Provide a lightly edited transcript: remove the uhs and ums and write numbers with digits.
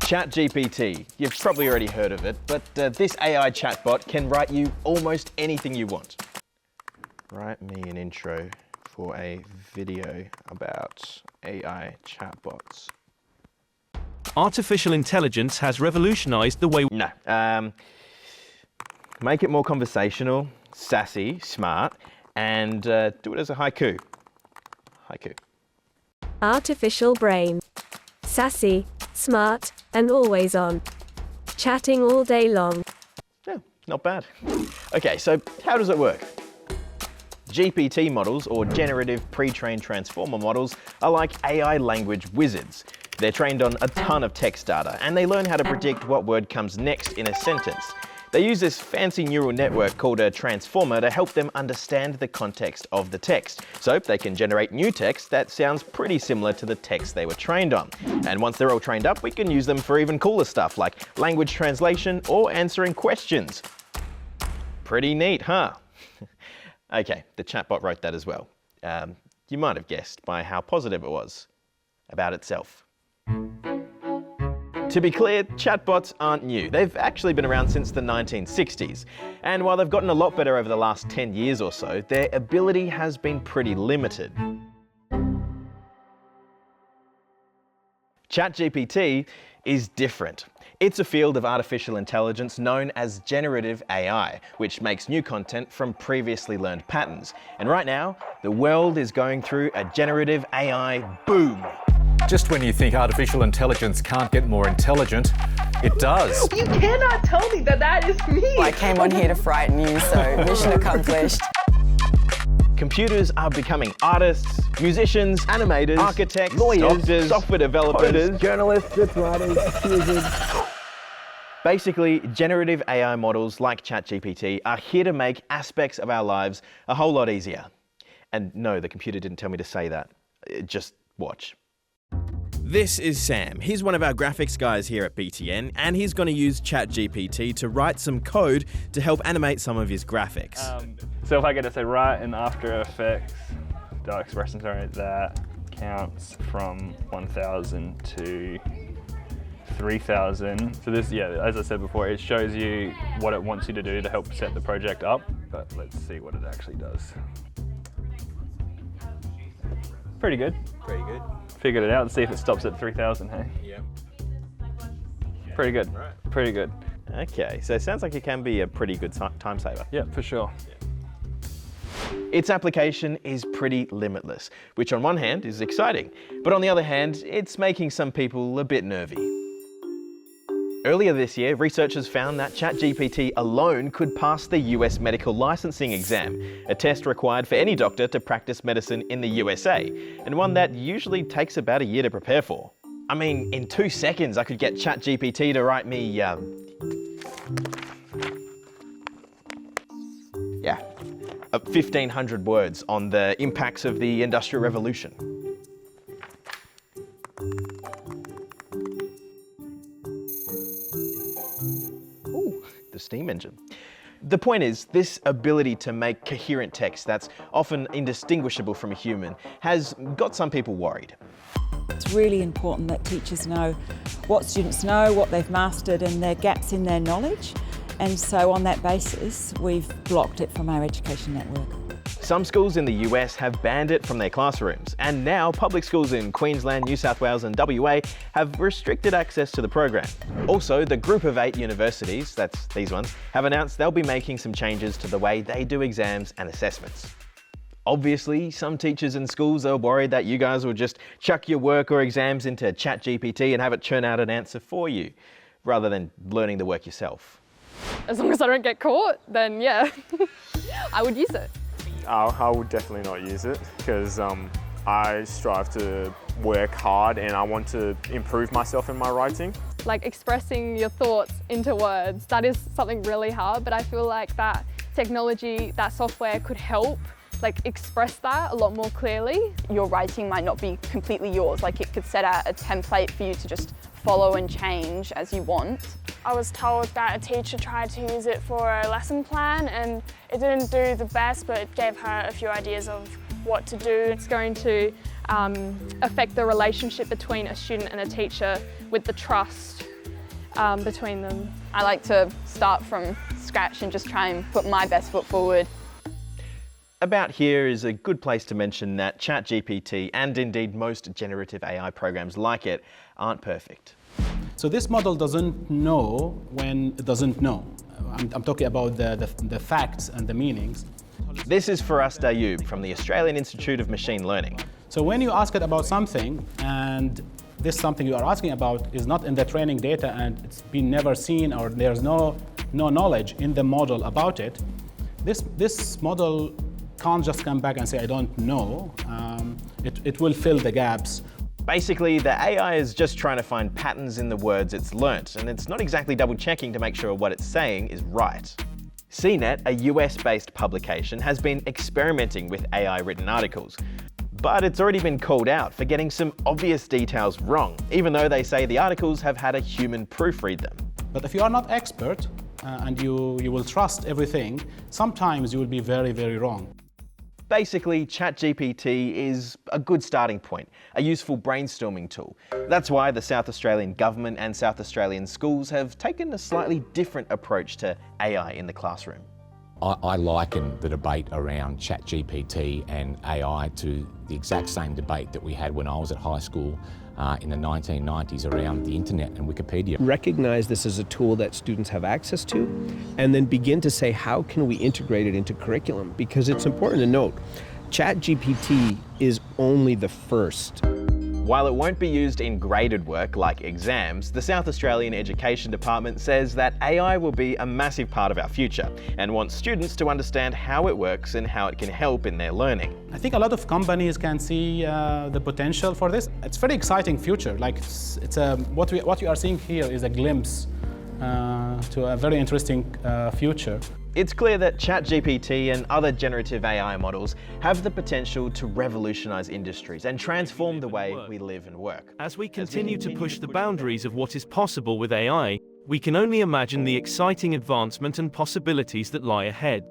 ChatGPT. You've probably already heard of it, but this AI chatbot can write you almost anything you want. Write me an intro for a video about AI chatbots. Artificial intelligence has revolutionized the way... No. Make it more conversational, sassy, smart, and do it as a haiku. Haiku. Artificial brain. Sassy, smart, and always on. Chatting all day long. Yeah, not bad. Okay, so how does it work? GPT models, or generative pre-trained transformer models, are like AI language wizards. They're trained on a ton of text data, and they learn how to predict what word comes next in a sentence. They use this fancy neural network called a transformer to help them understand the context of the text, so they can generate new text that sounds pretty similar to the text they were trained on. And once they're all trained up, we can use them for even cooler stuff like language translation or answering questions. Pretty neat, huh? Okay, the chatbot wrote that as well. You might have guessed by how positive it was about itself. To be clear, chatbots aren't new. They've actually been around since the 1960s. And while they've gotten a lot better over the last 10 years or so, their ability has been pretty limited. ChatGPT is different. It's a field of artificial intelligence known as generative AI, which makes new content from previously learned patterns. And right now, the world is going through a generative AI boom. Just when you think artificial intelligence can't get more intelligent, it does. You cannot tell me that that is me. I came on here to frighten you, so mission accomplished. Computers are becoming artists, musicians, animators, architects, lawyers, doctors, software developers, coders, journalists, scriptwriters, Basically, generative AI models like ChatGPT are here to make aspects of our lives a whole lot easier. And no, the computer didn't tell me to say that. Just watch. This is Sam. He's one of our graphics guys here at BTN, and he's going to use ChatGPT to write some code to help animate some of his graphics. So if I get to say write in After Effects, the expression, sorry, that counts from 1000 to 3000. So this, yeah, as I said before, it shows you what it wants you to do to help set the project up, but let's see what it actually does. Pretty good. Pretty good. Figured it out and see if it stops at 3000, hey? Yeah. Pretty good. Right. Pretty good. Okay, so it sounds like it can be a pretty good time saver. Yeah, for sure. Its application is pretty limitless, which on one hand is exciting, but on the other hand, it's making some people a bit nervy. Earlier this year, researchers found that ChatGPT alone could pass the US medical licensing exam, a test required for any doctor to practice medicine in the USA, and one that usually takes about a year to prepare for. I mean, in 2 seconds, I could get ChatGPT to write me, 1,500 words on the impacts of the Industrial Revolution. The steam engine. The point is, this ability to make coherent text that's often indistinguishable from a human has got some people worried. It's really important that teachers know what students know, what they've mastered, and their gaps in their knowledge. And so on that basis, we've blocked it from our education network. Some schools in the US have banned it from their classrooms, and now public schools in Queensland, New South Wales and WA have restricted access to the program. Also, the Group of 8 universities, that's these ones, have announced they'll be making some changes to the way they do exams and assessments. Obviously, some teachers and schools are worried that you guys will just chuck your work or exams into ChatGPT and have it churn out an answer for you, rather than learning the work yourself. As long as I don't get caught, then yeah, I would use it. I would definitely not use it because I strive to work hard and I want to improve myself in my writing. Like expressing your thoughts into words, that is something really hard, but I feel like that technology, that software could help like express that a lot more clearly. Your writing might not be completely yours, like it could set out a template for you to just follow and change as you want. I was told that a teacher tried to use it for a lesson plan and it didn't do the best, but it gave her a few ideas of what to do. It's going to affect the relationship between a student and a teacher with the trust between them. I like to start from scratch and just try and put my best foot forward. About here is a good place to mention that ChatGPT, and indeed most generative AI programs like it, aren't perfect. So this model doesn't know when it doesn't know. I'm talking about the facts and the meanings. This is Firas Dayoub from the Australian Institute of Machine Learning. So when you ask it about something, and this something you are asking about is not in the training data and it's been never seen, or there's no knowledge in the model about it, this model can't just come back and say, I don't know. It will fill the gaps. Basically, the AI is just trying to find patterns in the words it's learnt, and it's not exactly double-checking to make sure what it's saying is right. CNET, a US-based publication, has been experimenting with AI-written articles. But it's already been called out for getting some obvious details wrong, even though they say the articles have had a human proofread them. But if you are not expert and you will trust everything, sometimes you will be very, very wrong. Basically, ChatGPT is a good starting point, a useful brainstorming tool. That's why the South Australian government and South Australian schools have taken a slightly different approach to AI in the classroom. I liken the debate around ChatGPT and AI to the exact same debate that we had when I was at high school in the 1990s around the internet and Wikipedia. Recognize this as a tool that students have access to, and then begin to say, how can we integrate it into curriculum? Because it's important to note, ChatGPT is only the first. While it won't be used in graded work like exams, the South Australian Education Department says that AI will be a massive part of our future and wants students to understand how it works and how it can help in their learning. I think a lot of companies can see the potential for this. It's a very exciting future. Like what you are seeing here is a glimpse to a very interesting future. It's clear that ChatGPT and other generative AI models have the potential to revolutionize industries and transform the way we live and work. As we continue to push the boundaries of what is possible with AI, we can only imagine the exciting advancement and possibilities that lie ahead.